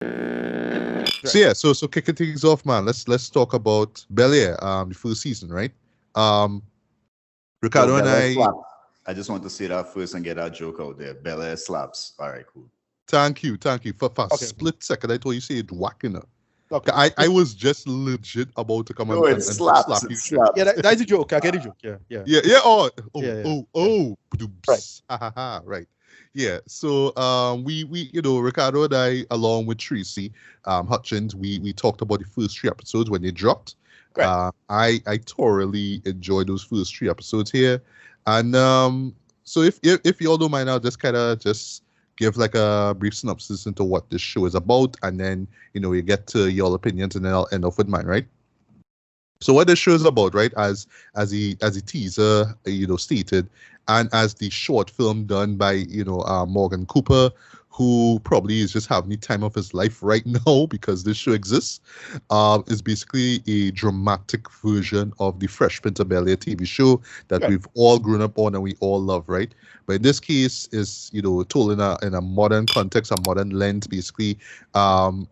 So yeah, so kicking things off, man. Let's talk about Bel-Air, the first season, right? Um, Yo, Ricardo and Bel-Air I. slaps. I just want to say that first and get that joke out there. Bel-Air slaps. All right, cool. Thank you. For a Okay. split second, I thought you said whacking her. Okay. I was just legit about to come No, it and slaps. slap It you. slaps. Yeah, that's a joke. I get a joke. Yeah. Yeah. Oh. Right. Ha ha ha. Right. Yeah. So we Ricardo and I along with Tracy Hutchins we talked about the first three episodes when they dropped. Right. I thoroughly enjoyed those first three episodes here, and so if you all don't mind, I'll just kind of just give like a brief synopsis into what this show is about, and then you get to your opinions, and then I'll end off with mine, right? So what this show is about, right? As the teaser, stated, and as the short film done by Morgan Cooper, who probably is just having the time of his life right now because this show exists, is basically a dramatic version of the Fresh Prince of Bel-Air TV show that Right. we've all grown up on and we all love, right? But in this case, is told in a modern context, a modern lens, basically.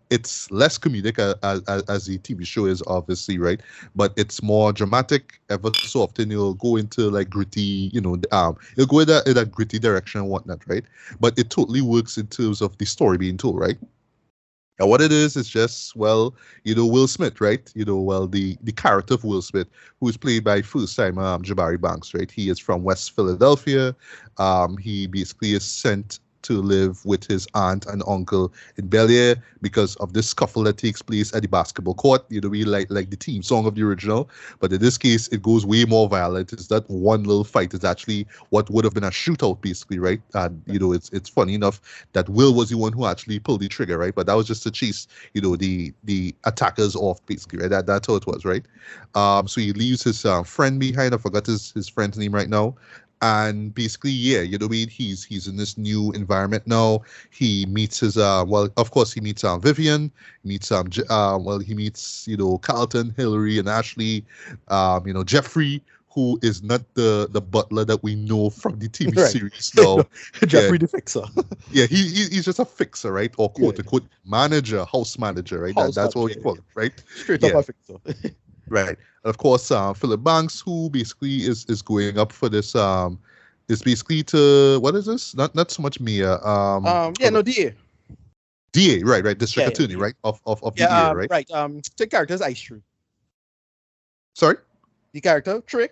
It's less comedic as the TV show is, obviously, right? But it's more dramatic. Ever so often, you'll go into like gritty, you'll go in that gritty direction and whatnot, right? But it totally works in terms of the story being told, right? And what it is just, well, Will Smith, right? The character of Will Smith, who is played by first time Jabari Banks, right? He is from West Philadelphia. He basically is sent to live with his aunt and uncle in Bel-Air because of this scuffle that takes place at the basketball court. We like the theme song of the original, but in this case, it goes way more violent. It's that one little fight is actually what would have been a shootout, basically, right? And it's funny enough that Will was the one who actually pulled the trigger, right? But that was just to chase, the attackers off, basically, right? That's how it was, right? So he leaves his friend behind. I forgot his friend's name right now. And basically, yeah, he's in this new environment now. He meets his well, of course, he meets Vivian, he meets he meets Carlton, Hillary, and Ashley, Jeffrey, who is not the butler that we know from the TV Right. series now. Jeffrey the Fixer. Yeah, he's just a fixer, right? Or quote unquote manager, house manager, right? That's what we call it, right? Straight up a fixer. Right. And of course, Philip Banks, who basically is going up for this, is basically to, what is this? Not so much Mia. DA. DA, right. District Yeah, Attorney, yeah. right? Of DA, right? Right. The character is Ice Tree. Sorry? The character, Trey.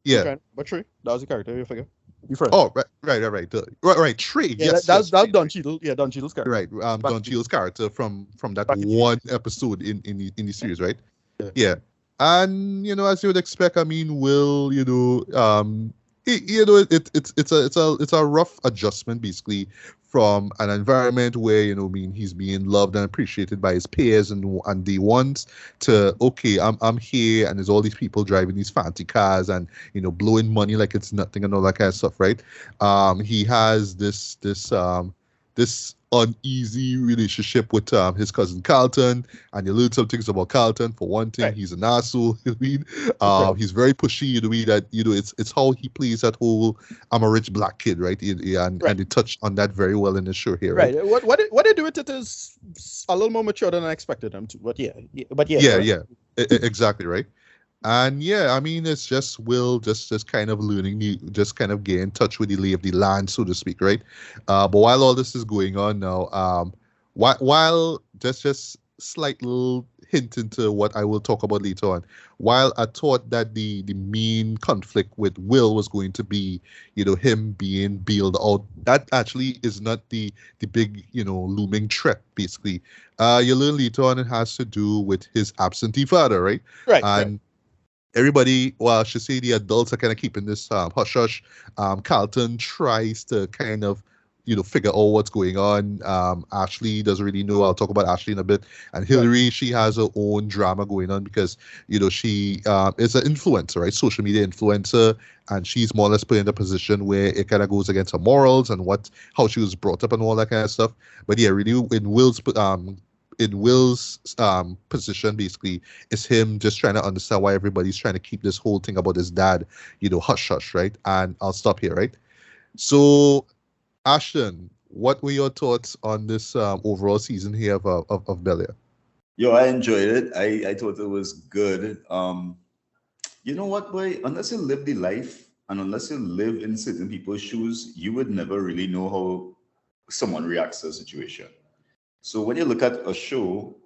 Yeah. But Trey, that was the character, you figure. You friend. Oh, right. Trey. Yeah, yes, that's yes. Don Cheadle. Yeah, Don Cheadle's character. Right. Don Cheadle's character from that Back in one episode in the series, right? Yeah. Yeah. And as you would expect, I mean, Will, it's a rough adjustment basically from an environment where he's being loved and appreciated by his peers and the ones to, okay, I'm here and there's all these people driving these fancy cars and blowing money like it's nothing and all that kind of stuff, right? He has this uneasy relationship with his cousin Carlton, and you learn some things about Carlton. For one thing, Right. he's an asshole. Right. He's very pushy. It's how he plays that whole "I'm a rich black kid," right? And they touch on that very well in the show here, right? Right. What they do with it is a little more mature than I expected them to. But yeah. Exactly, right. And yeah, I mean, it's just Will just kind of learning, just kind of getting in touch with the lay of the land, so to speak, right? But while all this is going on now, while just slight little hint into what I will talk about later on, while I thought that the main conflict with Will was going to be, him being bailed out, that actually is not the big, looming threat, basically. You learn later on it has to do with his absentee father, right? Right. And everybody, well, I should say the adults are kind of keeping this hush hush. Carlton tries to kind of, figure out what's going on. Ashley doesn't really know. I'll talk about Ashley in a bit. And Hillary, she has her own drama going on because, she is an influencer, right? Social media influencer. And she's more or less put in a position where it kind of goes against her morals and how she was brought up and all that kind of stuff. But yeah, really, in Will's position, basically, is him just trying to understand why everybody's trying to keep this whole thing about his dad, hush hush, right? And I'll stop here, right? So, Ashton, what were your thoughts on this overall season here of Bel-Air? Yo, I enjoyed it. I thought it was good. You know what, boy? Unless you live the life and unless you live in certain people's shoes, you would never really know how someone reacts to a situation. So when you look at a show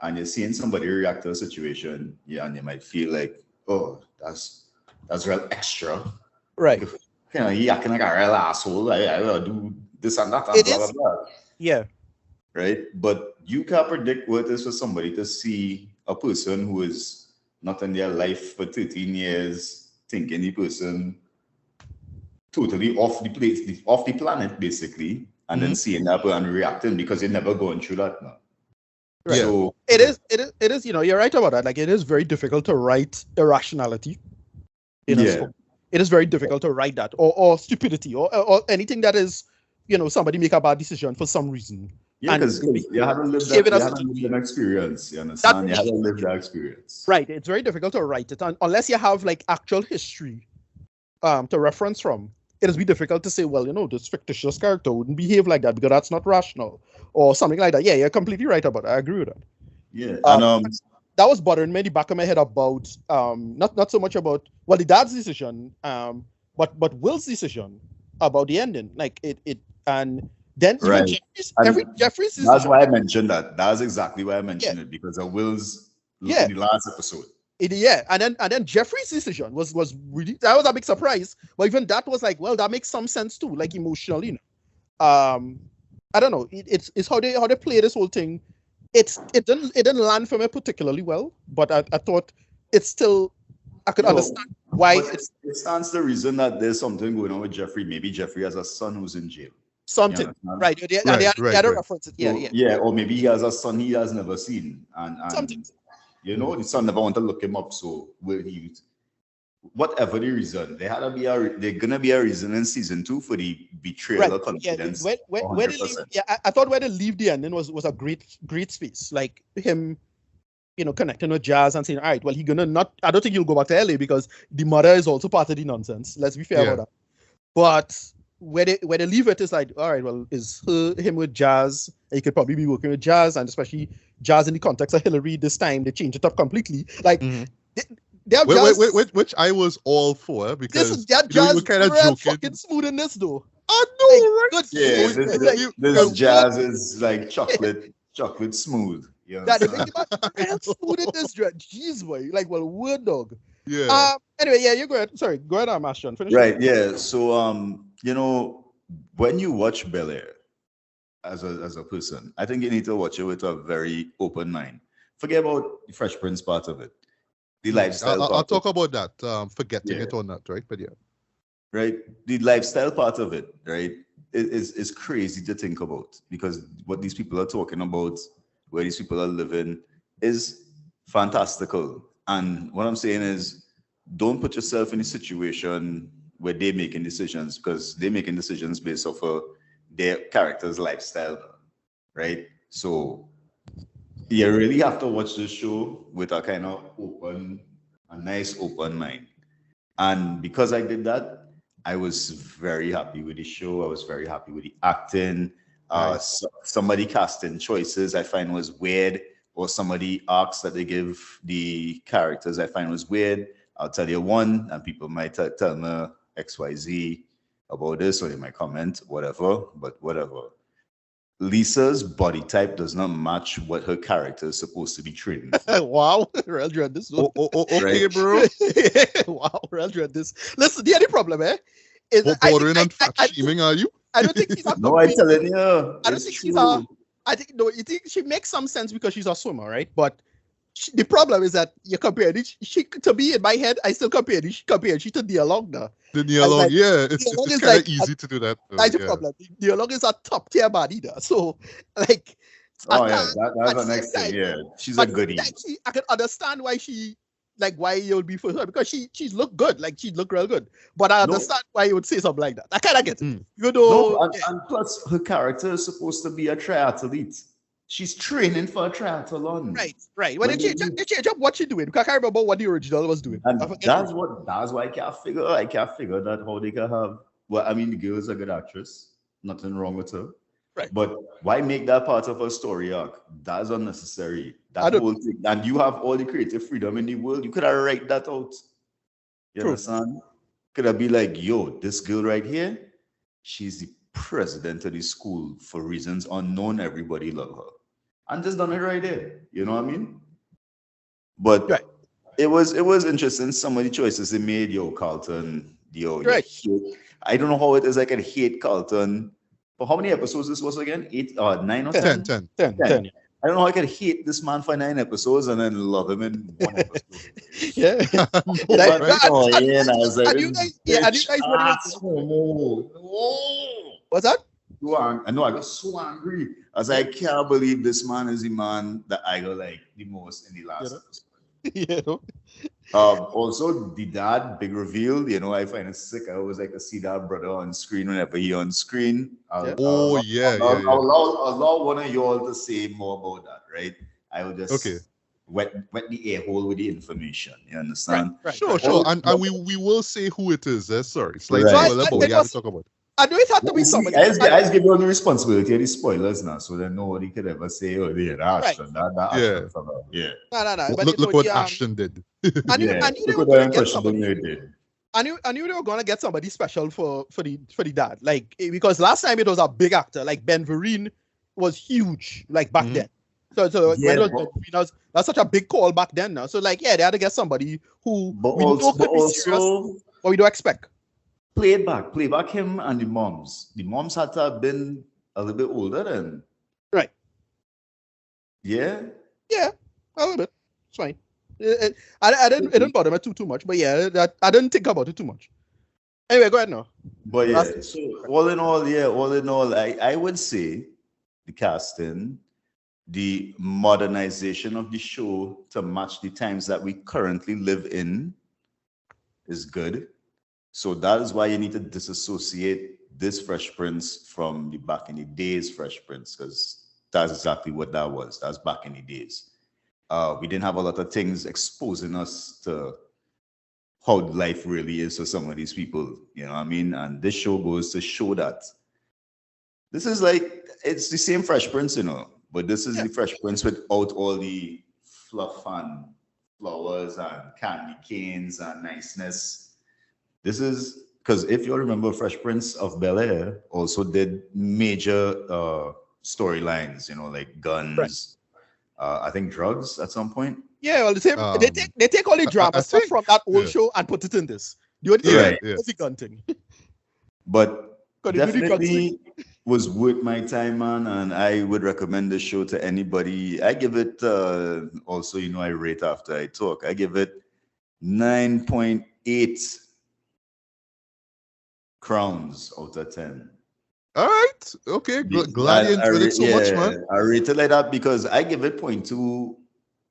and you're seeing somebody react to a situation, yeah, and you might feel like, oh, that's real extra. Right. Kind of acting like a real asshole. I will do this and that and It blah is. blah blah. Yeah. Right? But you can't predict what it is for somebody to see a person who is not in their life for 13 years, thinking the person totally off the place, off the planet, basically, and then seeing that and reacting because you're never going through that now. Right. Yeah. So It is, you're right about that. Like, it is very difficult to write irrationality in a show. It is very difficult to write that, or stupidity, or anything that is, somebody make a bad decision for some reason. yeah, because you haven't lived that, you haven't lived an experience, you understand? You haven't lived that experience. Right. It's very difficult to write it, unless you have like actual history to reference from. It is very difficult to say, well, this fictitious character wouldn't behave like that because that's not rational, or something like that. Yeah, you're completely right about it. I agree with that. Yeah, and that was bothering me in the back of my head about not so much about the dad's decision, but Will's decision about the ending. Like it and then right. Jeffrey's decision. That's why I mentioned that. That's exactly why I mentioned it, because of Will's in the last episode. And then Jeffrey's decision was really, that was a big surprise. But even that was like, well, that makes some sense too, like emotionally. I don't know. It's how they play this whole thing. It didn't land for me particularly well, but I thought it's still, I could understand why it stands the reason that there's something going on with Jeffrey. Maybe Jeffrey has a son who's in jail. Something, right? They had a reference. Yeah. Or maybe he has a son he has never seen, and something. The son never want to look him up. So will he? Whatever the reason, they're gonna be a reason in season 2 for the betrayal of confidence. Yeah, where they leave, I thought where they leave the ending was a great space. Like him, connecting with Jazz and saying, all right, well, he gonna not. I don't think he'll go back to LA because the mother is also part of the nonsense. Let's be fair about that. But where they leave it is like, all right, well, is him with Jazz? And he could probably be working with Jazz, and especially Jazz in the context of Hillary this time, they changed it up completely. Like they have which I was all for, because Jazz were kind of joking. Fucking smooth in this though. I know, right? Yeah, this Jazz is like chocolate smooth. Yeah, that they make him real smooth in this dread. Jeez, boy, like, well, word dog. Yeah. Anyway, yeah, you go ahead. Sorry, go ahead, Ashton. Finish. Right. Yeah. So when you watch Bel-Air as a person, I think you need to watch it with a very open mind. Forget about the Fresh Prince part of it. The lifestyle. I'll talk about that. Forgetting it or not, right? But yeah. Right. The lifestyle part of it, right, is crazy to think about, because what these people are talking about, where these people are living, is fantastical. And what I'm saying is, don't put yourself in a situation where they're making decisions, because they're making decisions based off of their character's lifestyle, right? So you really have to watch this show with a kind of nice open mind. And because I did that, I was very happy with the show. I was very happy with the acting. Somebody casting choices I find was weird, or somebody arcs that they give the characters I find was weird. I'll tell you one, and people might tell me XYZ about this, or they might comment, whatever, but whatever. Lisa's body type does not match what her character is supposed to be trained. Wow, real dread this. Okay, bro. Wow, real dread this. Listen, the only problem, is bordering on fat shaming, are you? I don't think she's. No, I'm telling you. I don't think she's a. I think no. You think she makes some sense because she's a swimmer, right? But the problem is that you compare it. She to me in my head, I still compare she to Dialogue now. The Dialogue, yeah, it's kind of easy to do that. That's the problem. Dialogue is a top tier body there, so like. Oh yeah, that's the next thing. Yeah, she's a goodie. I can understand why why you'll be for her, because she's look good, like she look real good. But I understand why you would say something like that. I kind of get it. You know, and plus her character is supposed to be a triathlete. She's training for a triathlon. Right. When they change up what she's doing, because I can't remember what the original was doing. And that's why I can't figure that how they can have. Well, I mean, the girl is a good actress. Nothing wrong with her. Right. But why make that part of a story arc? That's unnecessary. I That don't- whole thing, and you have all the creative freedom in the world. You could have write that out. You True. understand? Could have be like, yo, this girl right here, she's the president of the school for reasons unknown. Everybody love her, and just done it right there. You know what I mean? But Right. it was interesting. Some of the choices they made, yo, Carlton, yo, you Right. hate- I don't know how it is. I can hate Carlton. For how many episodes this was again? 8 or 9 or 10? 10. 10. I don't know how I can hate this man for 9 episodes and then love him in 1 episode. Yeah. Right. Oh, yeah, and I was like, and you guys- yeah, and you guys were even- no. What's that? I know I got so angry. I was like, I can't believe this man is the man that I got like the most in the last episode. You know? Also, the dad, big reveal. You know, I find it sick. I always like to see that brother on screen whenever he on screen. Yeah. Oh, yeah, yeah. I'll allow one of y'all to say more about that, right? I will just Okay. wet the air hole with the information. You understand? Right. Sure. And we will say who it is. Sorry. Slight Right. spoiler, but we have to talk about it. I know it had to be somebody. I just give you all the responsibility of the spoilers now, so that nobody could ever say, "Oh, yeah, Ashton, that Ashton from her." Yeah. No. But Look what Ashton did. I knew Yeah. they Look were what that going to get impression somebody. they did. I knew they were gonna get somebody special for the dad, like because last time it was a big actor, like Ben Vereen was huge, like back then. So Yeah, when it was but- Ben Vereen, that's such a big call back then. Now, so like they had to get somebody who But we know also, could be serious, but we don't expect. play back him and the moms. The moms had to have been a little bit older then. Right. Yeah. Yeah, a little bit. It's fine. I didn't bother me too much, but yeah, that I didn't think about it too much. Anyway, go ahead now. But yeah, so all in all, I would say the casting, the modernization of the show to match the times that we currently live in is good. So that is why you need to disassociate this Fresh Prince from the back in the days Fresh Prince, because that's exactly what that was. That's back in the days. We didn't have a lot of things exposing us to how life really is for some of these people, you know what I mean? And this show goes to show that this is like, it's the same Fresh Prince, you know, but this is the Fresh Prince without all the fluff and flowers and candy canes and niceness. This is, because if you remember, Fresh Prince of Bel-Air also did major storylines, you know, like guns, I think drugs at some point. Yeah, well, the same. They take all the drama stuff think, from that old show and put it in this. The only thing Right. is the gun thing. But Got it, do the drugs definitely was worth my time, man, and I would recommend the show to anybody. I give it, also, you know, I rate after I talk. I give it 9.8 crowns out of 10. All right. Okay. Glad you enjoyed it so much, man. I rate it like that because I give it 0.2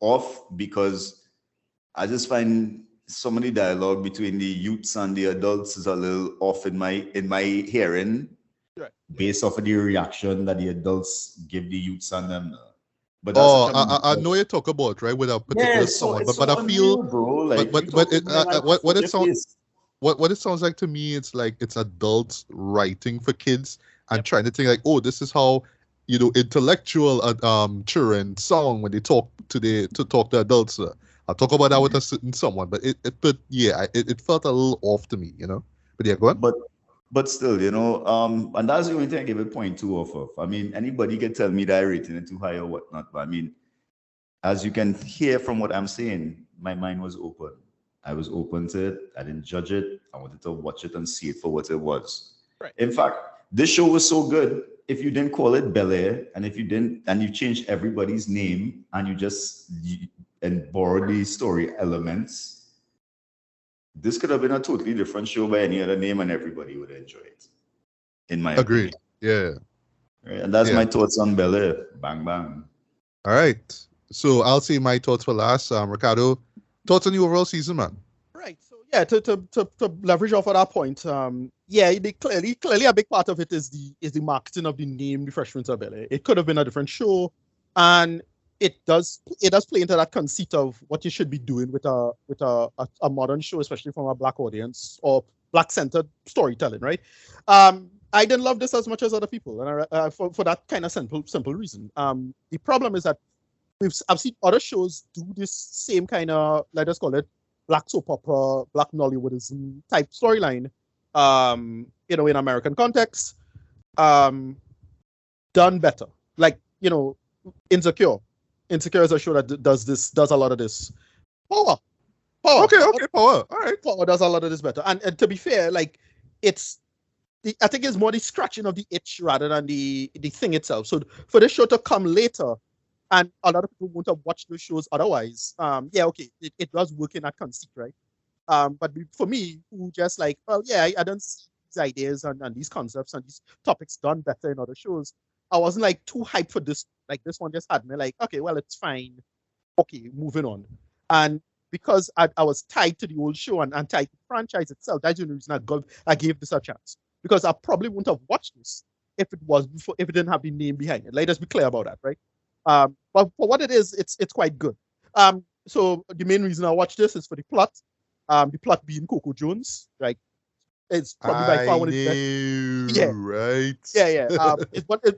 off because I just find some of the dialogue between the youths and the adults is a little off in my hearing, right, based off of the reaction that the adults give the youths and them. But that's I know you talk about right with a particular song, but I feel, bro, like, but what it sounds. What it sounds like to me, it's like it's adults writing for kids and trying to think like, oh, this is how, you know, intellectual children sound when they talk to adults. I'll talk about that with a certain someone, but it felt a little off to me, you know. But yeah, go on. But still, you know, and that's the only thing I give it 0.2 off of. I mean, anybody can tell me that I'm rating it too high or whatnot, but I mean, as you can hear from what I'm saying, my mind was open. I was open to it. I didn't judge it. I wanted to watch it and see it for what it was. Right. In fact, this show was so good. If you didn't call it Bel-Air, and if you didn't, and you changed everybody's name, and and borrowed the story elements, this could have been a totally different show by any other name, and everybody would enjoy it. In my Agreed. opinion. Yeah. Right? And that's my thoughts on Bel-Air. Bang bang. All right. So I'll say my thoughts for last. Ricardo, thoughts on the overall season, man? Right. So yeah, to leverage off of that point, clearly a big part of it is the marketing of the name, the Fresh Prince of Bel-Air. It could have been a different show, and it does play into that conceit of what you should be doing with a modern show, especially from a Black audience or Black centered storytelling, right? I didn't love this as much as other people, and for that kind of simple reason. The problem is that I've seen other shows do this same kind of, let us call it, black soap opera, black Nollywoodism type storyline, in American context, done better. Like, Insecure. Insecure is a show that does a lot of this. Power. Okay, Power. All right. Power does a lot of this better. And to be fair, like, I think it's more the scratching of the itch rather than the thing itself. So for this show to come later, and a lot of people won't have watched those shows otherwise. It does work in that conceit, right? But for me, who just like, well, yeah, I don't see these ideas and these concepts and these topics done better in other shows. I wasn't like too hyped for this. Like this one just had me like, okay, well, it's fine. Okay, moving on. And because I was tied to the old show and tied to the franchise itself, that's the only reason I gave this a chance. Because I probably wouldn't have watched this if it didn't have the name behind it. Like, let's be clear about that, right? But for what it is, it's quite good. So the main reason I watched this is for the plot. The plot being Coco Jones, right? It's probably by far one of the best. Yeah, right. Yeah.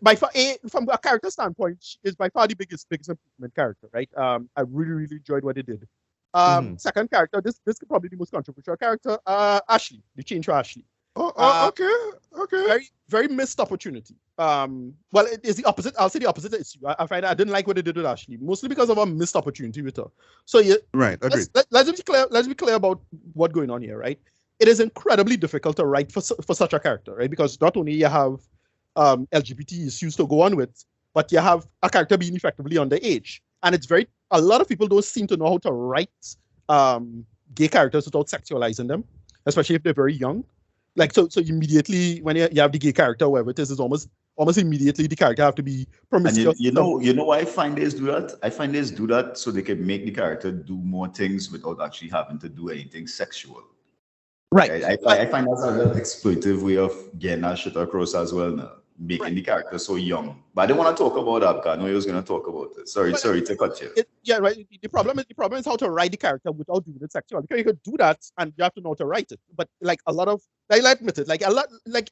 By far, from a character standpoint, is by far the biggest improvement character, right? I really enjoyed what it did. Second character, this could probably be the most controversial character, Ashley. The change for Ashley. Okay. Very, very missed opportunity. Well, it is the opposite. I'll say the opposite issue. I find I didn't like what they did with Ashley, mostly because of a missed opportunity with her. So yeah, right. Agreed. Let's be clear. Let's be clear about what's going on here, right? It is incredibly difficult to write for such a character, right? Because not only you have LGBT issues to go on with, but you have a character being effectively underage, and a lot of people don't seem to know how to write gay characters without sexualizing them, especially if they're very young. Like so immediately when you have the gay character, whatever it is, it's almost immediately the character have to be promiscuous. And you know why I find they do that? I find they do that so they can make the character do more things without actually having to do anything sexual. Right. I find that's a little exploitive way of getting that shit across as well now, making the character so young. But I didn't want to talk about that because I know you was going to talk about it. Sorry to cut you. Right. The problem is how to write the character without doing it sexual. Because you could do that and you have to know how to write it. But like a lot of, I admit it,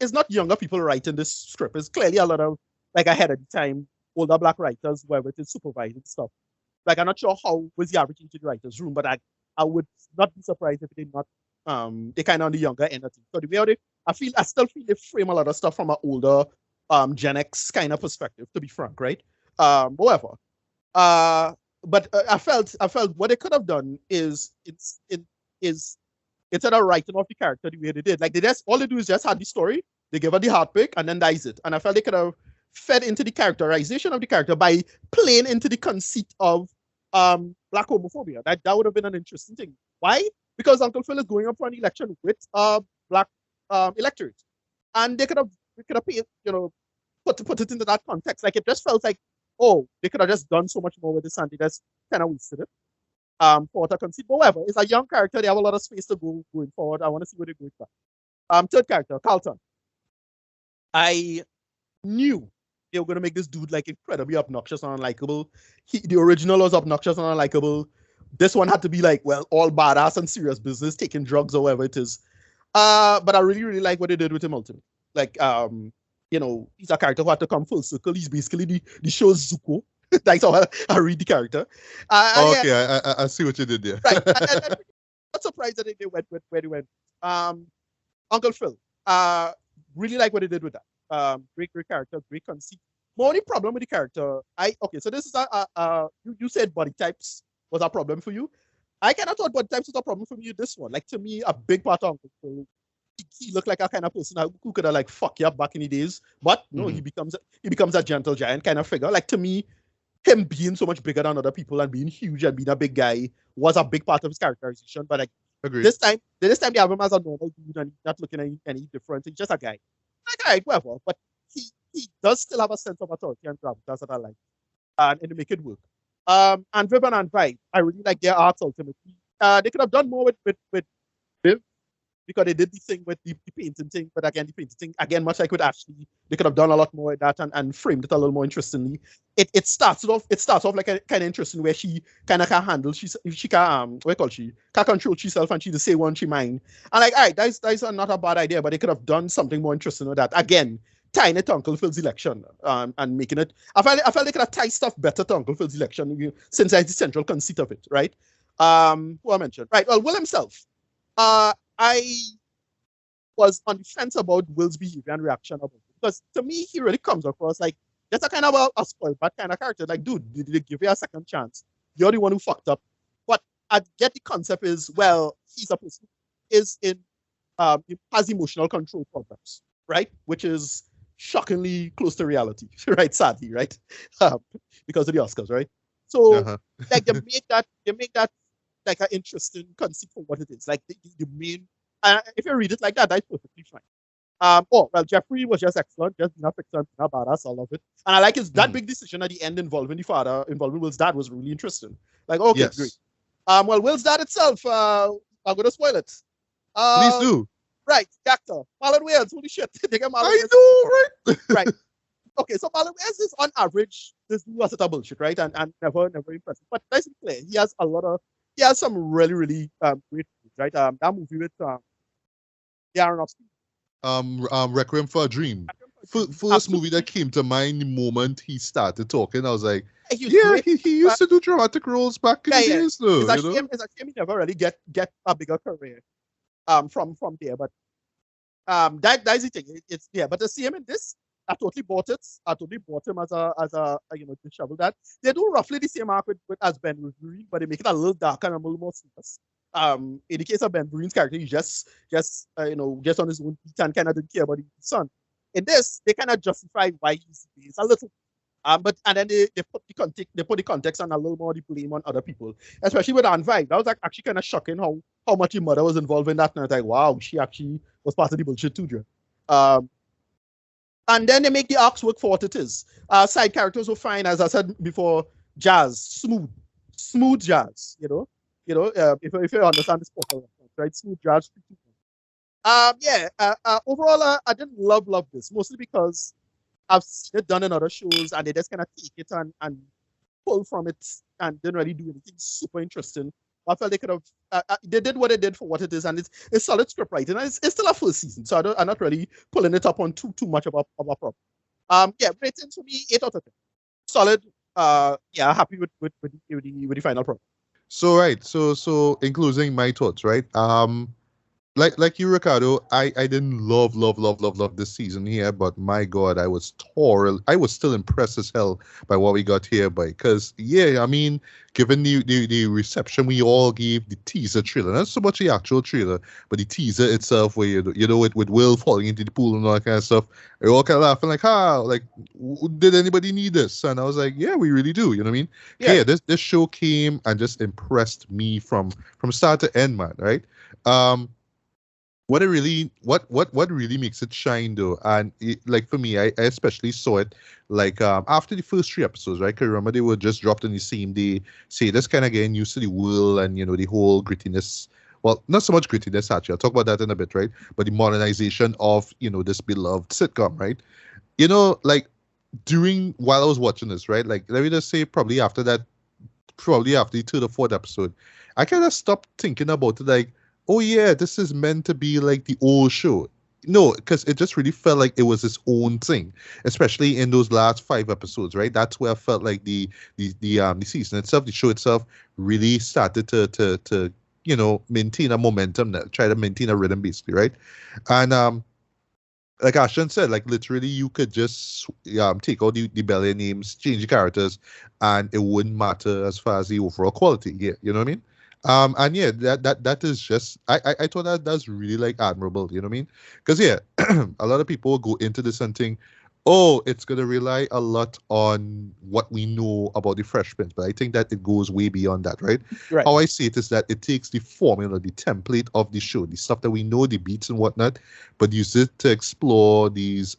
it's not younger people writing this script. It's clearly a lot of like ahead of the time older black writers, whoever it is, supervising stuff. Like I'm not sure how was the average age in the writer's room, but I would not be surprised if they not they kind of on the younger end of things. So the way I still feel they frame a lot of stuff from an older Gen X kind of perspective, to be frank, right? However, but I felt what they could have done is instead of writing off the character the way they did, like all they do is just have the story, they give her the heartbreak, and then dies it. And I felt they could have fed into the characterization of the character by playing into the conceit of black homophobia. That would have been an interesting thing. Why? Because Uncle Phil is going up for an election with black electorate, and they could have put it into that context. Like it just felt like, oh, they could have just done so much more with this, and they just kind of wasted it. For what I concede, but whatever, it's a young character. They have a lot of space to go going forward. I want to see where they go with that. Third character, Carlton. I knew they were going to make this dude like incredibly obnoxious and unlikable. The original was obnoxious and unlikable. This one had to be like, well, all badass and serious business, taking drugs or whatever it is. But I really like what they did with him ultimately. Like, he's a character who had to come full circle. He's basically the show's Zuko. That's how I read the character. Okay, I see what you did there. Right. I'm not surprised that they went where they went. Uncle Phil. Really like what they did with that. Great character, great conceit. My only problem with the character, so this is you said body types was a problem for you. I kind of thought body types was a problem for me with this one. Like to me, a big part of Uncle Phil, he looked like a kind of person who could have like fuck you up back in the days. But no, he becomes a gentle giant kind of figure. Like to me, him being so much bigger than other people and being huge and being a big guy was a big part of his characterization. But like this time they have him as a normal dude and not looking any different. He's just a guy. Like, all right, whatever. But he does still have a sense of authority and gravitas that I like. And they make it work. And Vivian and Vi, I really like their arcs ultimately. They could have done more with Viv, because they did the thing with the painting thing, but again, the painting thing, again, much like with Ashley, they could have done a lot more with that and framed it a little more interestingly. It starts off like a kind of interesting where she kind of can handle, she can, what call she can control herself and she just say one she mind. And like, all right, that's not a bad idea, but they could have done something more interesting with that. Again, tying it to Uncle Phil's election and making it, I felt they could have tied stuff better to Uncle Phil's election since that's the central conceit of it, right? Who I mentioned, right? Well, Will himself. I was on the fence about Will's behavior and reaction about it because to me he really comes across like that's a kind of a spoiled brat kind of character. Like, dude, did they give you a second chance? You're the one who fucked up. But I get the concept is, well, he's a person who is has emotional control problems, right? Which is shockingly close to reality, right? Sadly, right? Because of the Oscars, right? So like they make that like an interesting conceit for what it is. Like the main, if you read it like that, that's perfectly fine. Well, Jeffrey was just excellent, just being a fixer, being a badass, I love it. And I like that big decision at the end involving the father, involving Will's dad was really interesting. Like, okay, great. Well, Will's dad itself, I'm going to spoil it. Please do. Right, the actor, Marlon Wayans, holy shit. They get Marlon I know, right? Right. Okay, so Marlon Wayans is on average, this was a bullshit, right? And never impressive. But let's be clear, he has some really, really great movies, right? That movie with Aronofsky. Requiem for a Dream. First movie that came to mind the moment he started talking. I was like, he used to do dramatic roles back in the days, though. It's a shame he never really get a bigger career from there. But that's the thing. But to see him in this, I totally bought it. I totally bought him as a disheveled dad. They do roughly the same arc with as Ben Vereen, but they make it a little darker and a little more serious. In the case of Ben Vereen's character, he's just on his own feet and kind of didn't care about his son. In this, they kind of justify why he's a little. And then they put the context and a little more the blame on other people, especially with Aunt Vi. That was actually kind of shocking how much your mother was involved in that. And I was like, wow, she actually was part of the bullshit too, and then they make the arcs work for what it is. Side characters were fine, as I said before. Jazz, smooth jazz. If you understand this proper reference, right? Smooth jazz. Overall, I didn't love this, mostly because I've seen it done in other shows, and they just kind of take it and pull from it and didn't really do anything super interesting. I felt they could have. They did what they did for what it is, and it's solid script writing. And it's still a full season, so I'm not really pulling it up on too much of a problem. Ratings for me 8 out of 10. Solid. Happy with the final product. So right, so including my thoughts, right? Like you, Ricardo, I didn't love this season here, but my God, I was still impressed as hell by what we got here, because I mean, given the reception we all gave the teaser trailer, not so much the actual trailer, but the teaser itself, where with Will falling into the pool and all that kind of stuff, we all kind of laughing like, did anybody need this? And I was like, yeah, we really do. You know what I mean? Yeah, this show came and just impressed me from start to end, man. Right? What really makes it shine though, and like for me, I especially saw it like after the first 3 episodes, right? Cause remember they were just dropped on the same day. Say this kind of getting used to the world and the whole grittiness. Well, not so much grittiness actually. I'll talk about that in a bit, right? But the modernization of this beloved sitcom, right? Like while I was watching this, right? Like let me just say, probably after the 3rd or 4th episode, I kind of stopped thinking about it like, oh yeah, this is meant to be like the old show. No, because it just really felt like it was its own thing, especially in those last 5 episodes, right? That's where I felt like the season itself, the show itself, really started to maintain a momentum, try to maintain a rhythm, basically, right? And like Ashton said, like literally you could just take out the Bel-Air names, change the characters, and it wouldn't matter as far as the overall quality. Yeah, you know what I mean? And yeah, that is just I thought that's really like admirable, you know what I mean? Because a lot of people go into this and think, oh, it's gonna rely a lot on what we know about the Fresh Prince, but I think that it goes way beyond that, right? How I see it is that it takes the formula, the template of the show, the stuff that we know, the beats and whatnot, but use it to explore these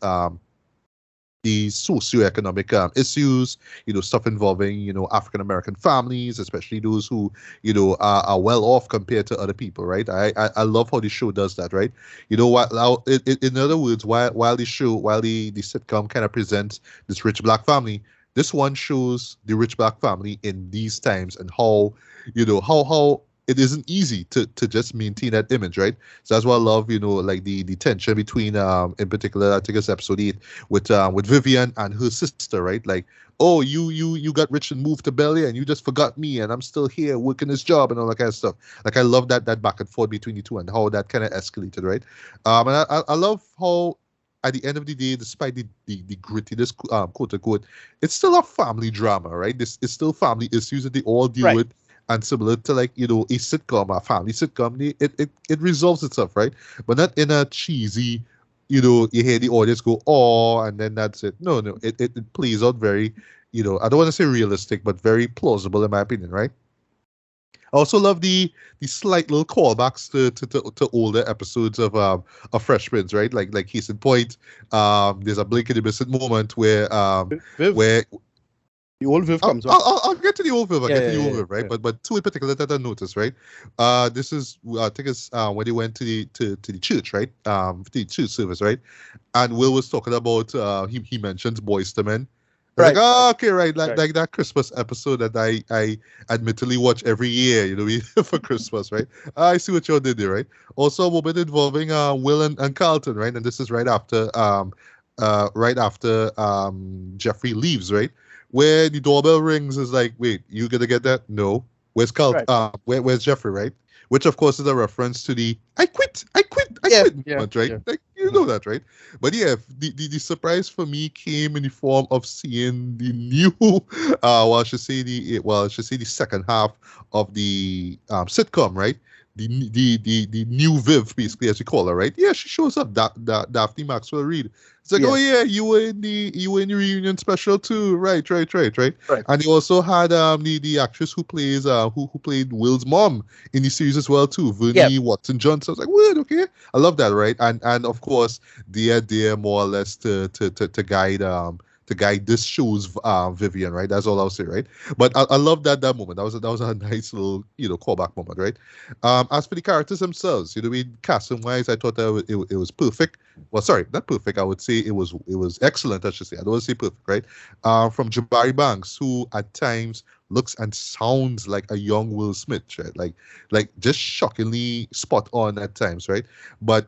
the socioeconomic issues, stuff involving, African American families, especially those who, are well off compared to other people, right? I love how the show does that, right? You know what? In other words, while the sitcom kind of presents this rich black family, this one shows the rich black family in these times and how, how it isn't easy to just maintain that image, right? So that's what I love, like the tension between in particular, I think it's episode 8 with Vivian and her sister, right? Like, oh, you got rich and moved to Bel-Air and you just forgot me and I'm still here working this job and all that kind of stuff. Like I love that back and forth between the two and how that kind of escalated, right? And I love how at the end of the day, despite the grittiness, quote unquote, it's still a family drama, right? This is still family issues that they all deal Right. with, and similar to like a sitcom, a family sitcom, it resolves itself, right? But not in a cheesy, you hear the audience go oh, and then that's it. No, it plays out very, I don't want to say realistic, but very plausible in my opinion, right? I also love the slight little callbacks to older episodes of Fresh Prince, right? Like case in point, there's a blink in the missing moment Viv, where the old Viv comes on. I'll get to the old Viv, right? Yeah. But two in particular that I noticed, right? This is I think it's when they went to the church, right? The church service, right? And Will was talking about he mentions Boys to Men. Right. Like, oh, okay, right. Right. Like that Christmas episode that I admittedly watch every year, for Christmas, right? I see what y'all did there, right? Also a moment involving Will and Carlton, right? And this is right after Jeffrey leaves, right? Where the doorbell rings is like, wait, you gonna get that? No. Where's Carlton? Right. Where's Jeffrey, right? Which of course is a reference to the I quit Yeah, moment, right? yeah. Like you know that, right? But yeah, the surprise for me came in the form of seeing the new I should say the second half of the sitcom, right? The new Viv, basically, as you call her, right? Yeah, she shows up. Daphne Maxwell Reid. It's like, Yeah. oh yeah, you were in the reunion special too, right? Right. And they also had the actress who plays who played Will's mom in the series as well too, Vernie Watson Johnson. I was like, what? Okay, I love that, right? And of course, they're more or less to guide this show's Vivian, right? That's all I'll say, right? But I love that moment. That was a nice little callback moment, right? As for the characters themselves, casting wise, I thought that it was perfect. Well, sorry, not perfect. I would say it was excellent. I should say. I don't want to say perfect, right? From Jabari Banks, who at times looks and sounds like a young Will Smith, right? Like just shockingly spot on at times, right? But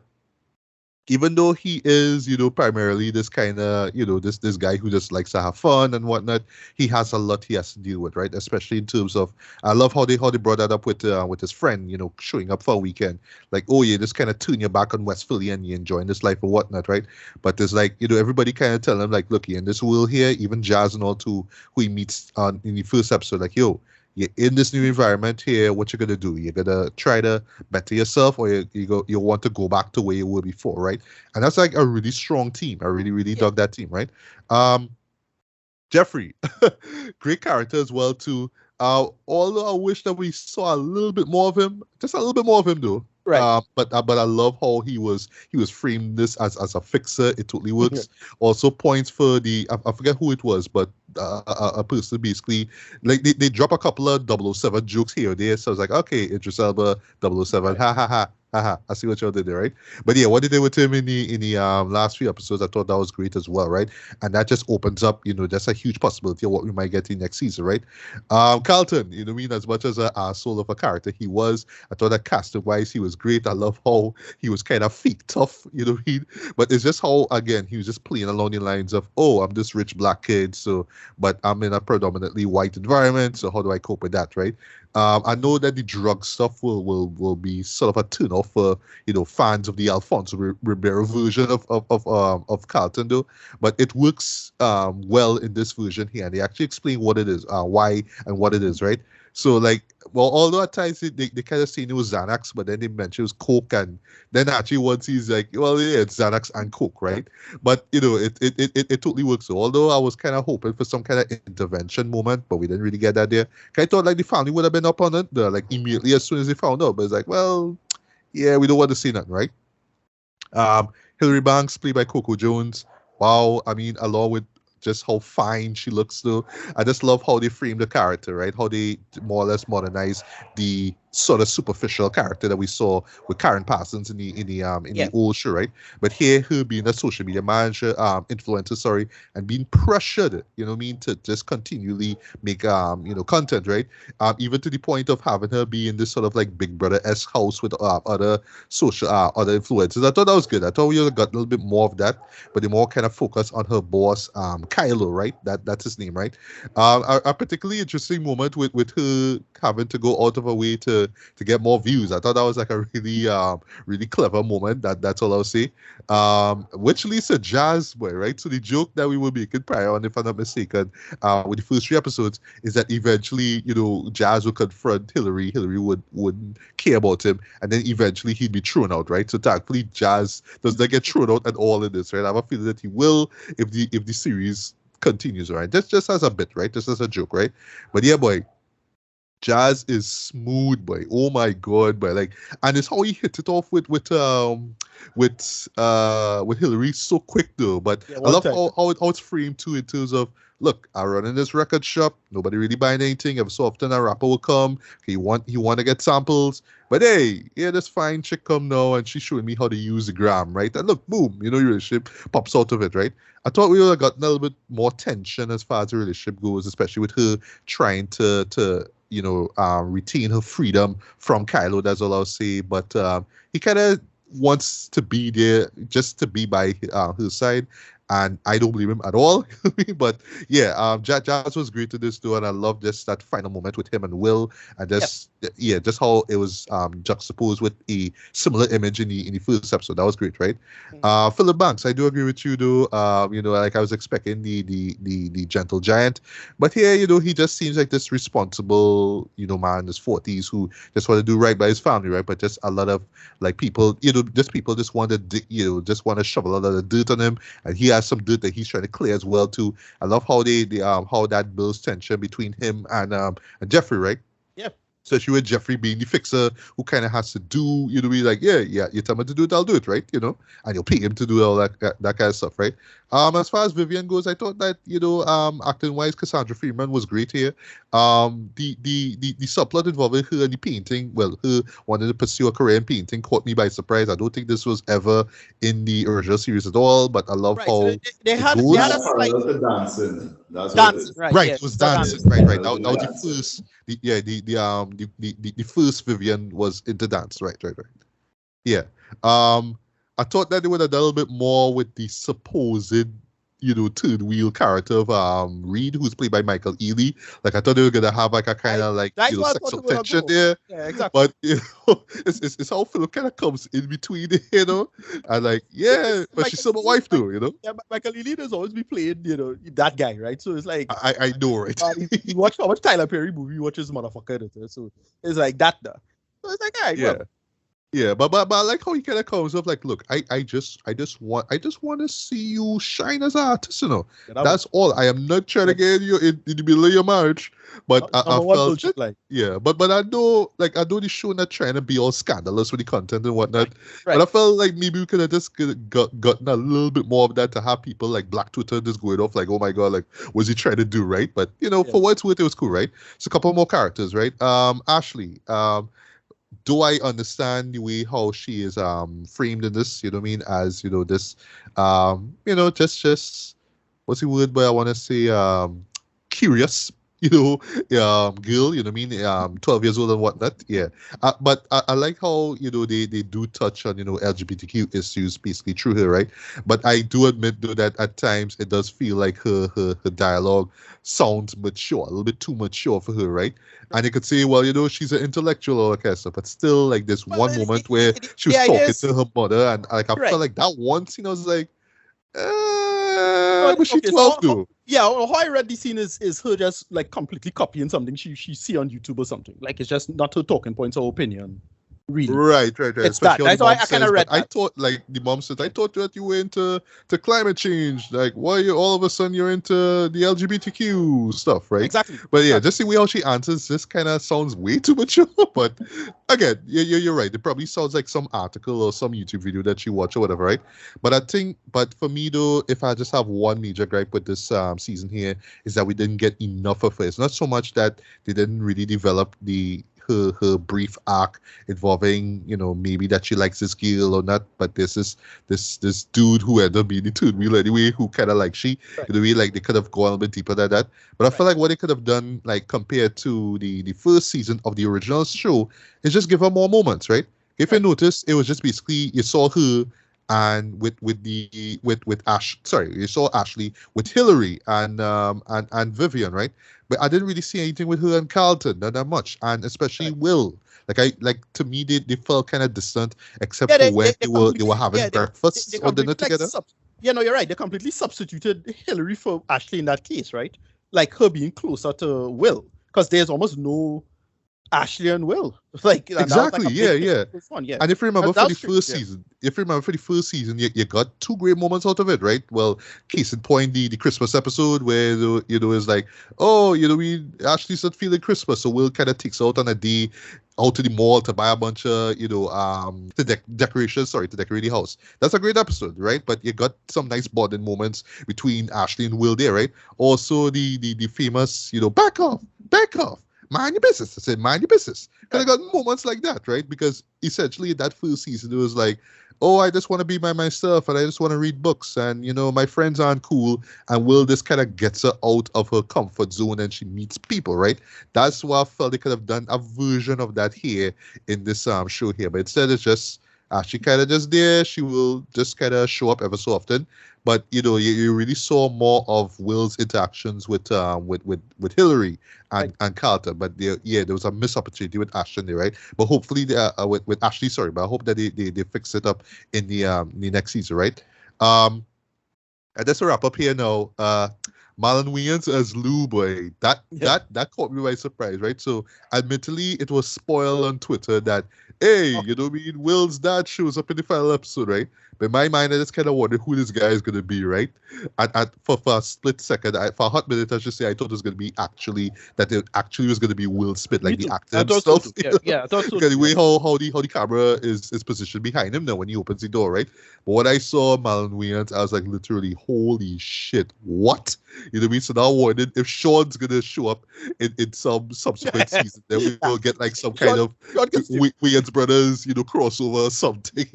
even though he is, primarily this kind of, this guy who just likes to have fun and whatnot, he has a lot he has to deal with, right? Especially in terms of, I love how they brought that up with his friend, showing up for a weekend, like, oh yeah, this kind of turn your back on West Philly and you're enjoying this life or whatnot, right? But there's like, everybody kind of tell him like, look, in this world here, even Jazz and all too, who he meets in the first episode, like, yo, you're in this new environment here. What you're gonna do? You're gonna try to better yourself, or you want to go back to where you were before, right? And that's like a really strong team. I really dug that team, right? Jeffrey, great character as well too. Although I wish that we saw a little bit more of him, just a little bit more of him though. Right. But I love how he was framed this as a fixer. It totally works. Also points for I forget who it was, but a person basically like they drop a couple of 007 jokes here or there. So I was like, okay, Idris Elba, 007, ha ha ha. I see what y'all did there, right? But yeah, what they did with him in the last few episodes, I thought that was great as well, right? And that just opens up, that's a huge possibility of what we might get in next season, right? Carlton, as much as a soul of a character he was, I thought that casting wise he was great. I love how he was kind of fake tough, but it's just how again he was just playing along the lines of, oh, I'm this rich black kid, but I'm in a predominantly white environment, so how do I cope with that, right? I know that the drug stuff will be sort of a turn off for fans of the Alfonso Ribeiro version of Carlton though, but it works well in this version here. And they actually explain what it is, why and what it is, right? So like, well, although at times they kind of say it was Xanax, but then they mention it was Coke, and then actually once he's like, well, yeah, it's Xanax and Coke, right? But it totally works. So although I was kind of hoping for some kind of intervention moment, but we didn't really get that there. I thought like the family would have been up on it, like immediately as soon as they found out. But it's like, well, yeah, we don't want to see nothing, right? Hillary Banks, played by Coco Jones. wow. I mean, along with just how fine she looks though. I just love how they frame the character, right? How they more or less modernize the sort of superficial character that we saw with Karen Parsons in Yeah. the old show, right? But here her being a social media manager, influencer, sorry, and being pressured, you know what I mean, to just continually make content, right? Even to the point of having her be in this sort of like Big Brother-esque house with other social other influencers. I thought that was good. I thought we got a little bit more of that, but the more kind of focus on her boss, Kylo, right? That's his name, right? A particularly interesting moment with her having to go out of her way to get more views. I thought that was like a really clever moment. That's all I'll say. Which leads to Jazz, boy, right? So the joke that we were making prior on, if I'm not mistaken, with the first 3 episodes, is that eventually, Jazz would confront Hillary. Hillary wouldn't care about him, and then eventually he'd be thrown out, right? So thankfully, Jazz does not get thrown out at all in this, right? I have a feeling that he will if the series continues, right? That's just as a bit, right? Just as a joke, right? But yeah, boy, Jazz is smooth, boy. Oh my god, boy! Like, and it's how he hit it off with Hillary so quick though. But Yeah, I one love time. how it's framed too in terms of, look, I run in this record shop. Nobody really buying anything. Every so often a rapper will come. He want to get samples. But hey, yeah, this fine chick come now and she's showing me how to use the gram, right? And look, boom, your relationship pops out of it, right? I thought we would have gotten a little bit more tension as far as the relationship goes, especially with her trying to retain her freedom from Kylo. That's all I'll say. But he kind of wants to be there just to be by her side. And I don't blame him at all. But yeah, Jazz was great to this too, and I love just that final moment with him and Will, and just how it was juxtaposed with a similar image in the first episode. That was great, right? Philip Banks, I do agree with you though. Like I was expecting the gentle giant, but here, he just seems like this responsible, man in his 40s who just want to do right by his family, right? But just a lot of like people, people just want to, just want to shovel a lot of dirt on him, and he has some dirt that he's trying to clear as well too. I love how how that builds tension between him and Jeffrey, right? Yeah. Especially with Jeffrey being the fixer who kind of has to do, be like, yeah, you tell me to do it, I'll do it, right? And you'll pay him to do all that kind of stuff, right? As far as Vivian goes, I thought that, acting wise, Cassandra Freeman was great here. The subplot involving her and the painting, well, her wanting to pursue a career in painting caught me by surprise. I don't think this was ever in the original series at all, but I love Right. how So they it had goes. a slight Parallel to dancing. That's what it dancing, is. right? Right, Yeah, it was for dancing. dancing. Right. Parallel That was the dancing. first. The first Vivian was into dance. Right. Yeah. I thought that they would have done a little bit more with the supposed, third wheel character of Reed, who's played by Michael Ealy. Like I thought they were gonna have like a kind of like That's what I thought sexual they were gonna tension go. there. Yeah, exactly. But it's how Philip kind of comes in between, and like, yeah, but she's still my wife too, Yeah, but Michael Ealy has always been playing, that guy, right? So it's like, I know, right? you watch how much Tyler Perry movie you watch this motherfucker in it, so it's like that. So it's like, all right, Yeah. well, Yeah, but I like how he kind of comes up like, look, I just want to see you shine as an artist, that That's all. I am not trying to get you in the middle of your marriage, but I number one felt bullshit, it. like, Yeah, but I know the show not trying to be all scandalous with the content and whatnot. right. But I felt like maybe we could have just gotten a little bit more of that to have people like Black Twitter just going off like, oh my god, like what's he trying to do, right? But for what it's worth, it was cool, right? So a couple more characters, right? Ashley. Do I understand the way how she is framed in this, you know what I mean, as this just what's the word, but I want to say curious, girl, you know what I mean, 12 years old and whatnot. Yeah. But I like how, they do touch on, LGBTQ issues basically through her, right? But I do admit though that at times it does feel like her dialogue sounds mature, a little bit too mature for her, right? And you could say, well, she's an intellectual or kind of stuff, but still, like this Well, one moment where she was the idea talking is to her mother, and like I right. felt like that one scene, I was like, No, but she okay, 12 though. how I read the scene is her just like completely copying something she see on YouTube or something. Like it's just not her talking points or opinion. really. Right. It's that. Especially how That's the why mom I kind says, of but read I that. thought, like, the mom said, I thought that you were into climate change. Like, why you all of a sudden you're into the LGBTQ stuff, right? Exactly. But yeah, Exactly. just the way how she answers this kind of sounds way too mature. But again, you're right. It probably sounds like some article or some YouTube video that she watched or whatever, right? But I think, but for me though, if I just have one major gripe with this season here, is that we didn't get enough of it. It's not so much that they didn't really develop her brief arc involving, maybe that she likes this girl or not, but this dude who ended up being the third wheel anyway, who kind of like she, Right. in a way, like they could have gone a little bit deeper than that. But I feel Right. like what they could have done, like compared to the first season of the original show, is just give her more moments, right? If you Right. notice, it was just basically you saw her and with Ash, sorry, you saw Ashley with Hillary and Vivian, right? But I didn't really see anything with her and Carlton, not that much, and especially Right. Will. Like to me, they felt kind of distant, except Yeah, for they, when they, they they were completely having yeah they breakfast or dinner completely like together. yeah, no, you're right. They completely substituted Hillary for Ashley in that case, right? Like her being closer to Will, because there's almost no Ashley and Will. Like, and that was like Exactly, a big thing yeah. in this one. Yeah, And if you remember for the that's true. first Yeah, season, you got two great moments out of it, right? Well, case in point, the Christmas episode where it's like, oh, we actually start feeling Christmas, so Will kind of takes out on a day out to the mall to buy a bunch of decorations, sorry, to decorate the house. That's a great episode, right? But you got some nice bonding moments between Ashley and Will there, right? Also the famous, back off. Mind your business. I said, mind your business. Kind of right. got moments like that, right? Because essentially that first season, it was like, oh, I just want to be by myself and I just want to read books and, my friends aren't cool. And Will just kind of gets her out of her comfort zone and she meets people, right? That's why I felt they could have done a version of that here in this show here. But instead, it's just, she kind of just there. She will just kind of show up ever so often. But you really saw more of Will's interactions with Hillary Right. and Carter. But there was a missed opportunity with Ashton there, right? But hopefully, with Ashley, sorry, but I hope that they fix it up in the next season, right? Um, and that's a wrap up here now. Marlon Wayans as Lou Boy. That Yeah. that caught me by surprise, right? So admittedly, it was spoiled on Twitter that hey, Okay. Will's dad shows up in the final episode, right? But in my mind, I just kind of wondered who this guy is gonna be, right? And for a split second, for a hot minute, I should say I thought it was gonna be it actually was gonna be Will Smith, Me like the too. actor I thought so himself. too. Yeah, yeah, I thought so Because too. the way how the camera is positioned behind him now when he opens the door, right? But when I saw Marlon Wayans, I was like, literally, holy shit, what? You know what I mean? So now I wondered if Sean's gonna show up in some subsequent season, then we will get like some kind of Sean could steal. Wayans brothers, crossover or something.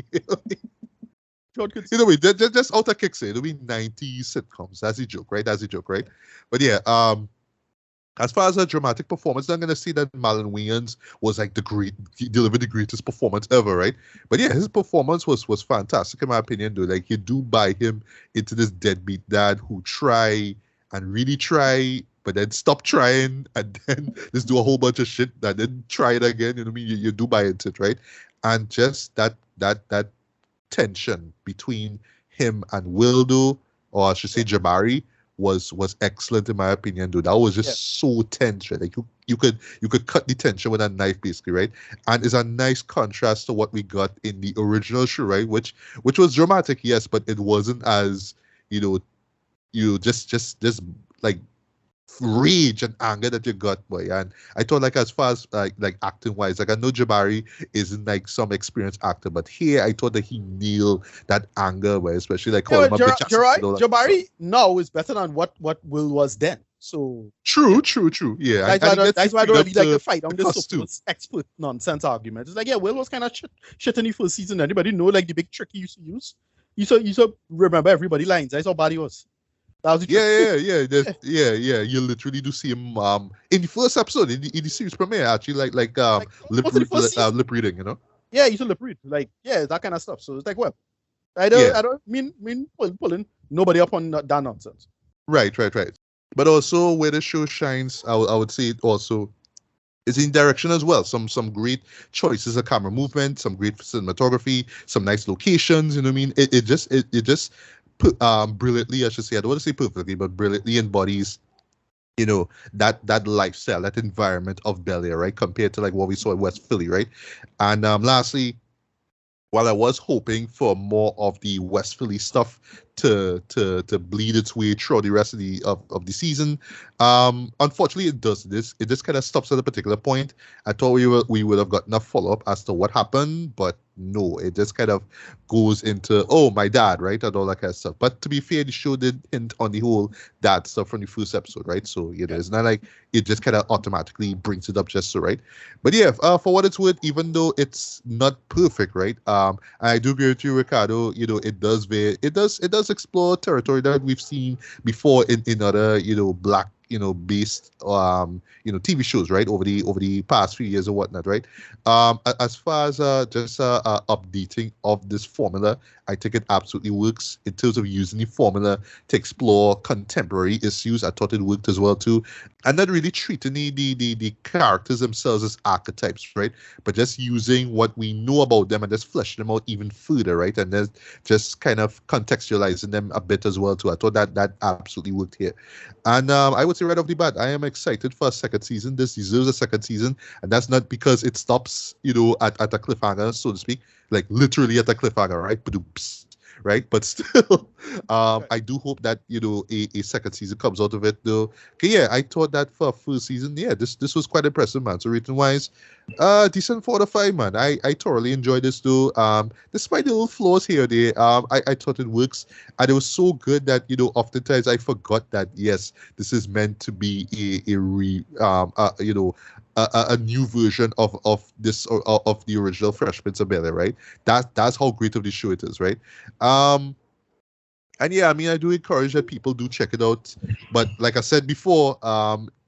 Sean could You steal. know, just out of kicks, it'll be 90s sitcoms. That's a joke, right? That's a joke, right? But yeah, as far as a dramatic performance, I'm gonna say that Marlon Wayans was like he delivered the greatest performance ever, right? But yeah, his performance was fantastic in my opinion, though. Like you do buy him into this deadbeat dad who try and really try, but then stop trying and then just do a whole bunch of shit and then try it again. You know what I mean? You do buy into it, right? And just that tension between him and Wildo, or I should say Jabari, was excellent in my opinion, dude. That was Yeah. just so tense, right? Like you could cut the tension with a knife, basically, right? And it's a nice contrast to what we got in the original show, right? Which was dramatic, yes, but it wasn't as just like rage and anger that you got, boy. And I thought, like, as far as like acting wise, like I know Jabari isn't like some experienced actor, but here I thought that he nailed that anger, boy, especially like calling him a bitch ass and all that stuff. Jabari now is better than what Will was then. So True. Yeah, that's why I don't really like the fight on the this costume. expert nonsense argument. It's like, yeah, Will was kind of shit in the first season. Anybody know like the big trick he used to use? You saw remember everybody lines. That's how bad he was. That was the trick. Yeah. You literally do see him in the first episode in the series premiere actually like Like, almost in the first season. lip reading, you know. Yeah, he used to lip read. Like, yeah, that kind of stuff. So it's like, well, I don't mean pulling nobody up on that nonsense. Right. But also where the show shines, I would say it also is in direction as well. Some great choices of camera movement, some great cinematography, some nice locations. You know what I mean? It just brilliantly, I should say. I don't want to say perfectly, but brilliantly embodies that lifestyle, that environment of Bel-Air, right, compared to like what we saw in West Philly, right? And lastly, while I was hoping for more of the West Philly stuff to bleed its way throughout the rest of the season, unfortunately it does this. It just kind of stops at a particular point. I thought we would have gotten a follow up as to what happened, but no, it just kind of goes into my dad, right, and all that kind of stuff. But to be fair, the show did hint on the whole dad stuff from the first episode, right? So it's not like it just kind of automatically brings it up just so, right? But yeah, for what it's worth, even though it's not perfect, right? I do agree with you, Ricardo. It does explore territory that we've seen before in other black based TV shows, right, over the past few years or whatnot, right? As far as just updating of this formula, I think it absolutely works in terms of using the formula to explore contemporary issues. I thought it worked as well too, and not really treating the characters themselves as archetypes, right? But just using what we know about them and just fleshing them out even further, right? And then just kind of contextualizing them a bit as well too. I thought that absolutely worked here. And I would say right off the bat, I am excited for a second season. This deserves a second season, and that's not because it stops, at a cliffhanger, so to speak, like literally at a cliffhanger, right? Right, but still, I do hope that a second season comes out of it, though. Okay, yeah, I thought that for a first season, yeah, this was quite impressive, man. So rating wise, decent 4 out of 5, man. I thoroughly enjoyed this, though. Despite the little flaws here or there, I thought it works, and it was so good that oftentimes I forgot that yes, this is meant to be a new version of this or of the original Fresh Prince of Bel-Air, right? That's how great of the show it is, right? And yeah, I mean, I do encourage that people do check it out. But like I said before,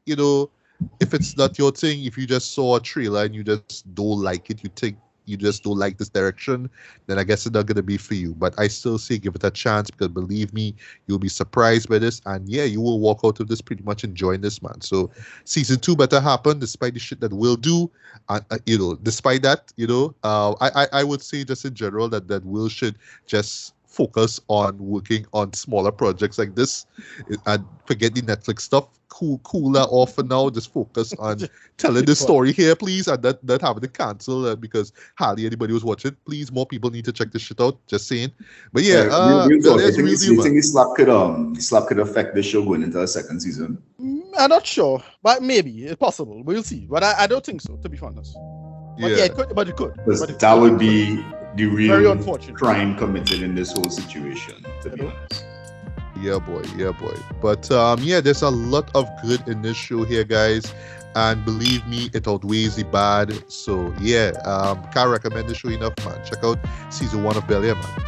if it's not your thing, if you just saw a trailer and you just don't like it, you think you just don't like this direction, then I guess it's not going to be for you. But I still say give it a chance, because believe me, you'll be surprised by this. And yeah, you will walk out of this pretty much enjoying this, man. So season 2 better happen despite the shit that we'll do. And, despite that, I would say just in general that Will should just focus on working on smaller projects like this and forget the Netflix stuff. Cooler off for now. Just focus on telling the story here, please, and not having to cancel because hardly anybody was watching. Please, more people need to check this shit out. Just saying. But yeah, I think the slap could affect the show going into a second season. I'm not sure, but maybe it's possible. We'll see. But I don't think so, to be honest. But yeah, it could. But it could. That would be the real crime committed in this whole situation, to be honest. Yeah, boy. But yeah, there's a lot of good in this show here, guys. And believe me, it outweighs the bad. So yeah, can't recommend the show enough, man. Check out season 1 of Bel-Air, man.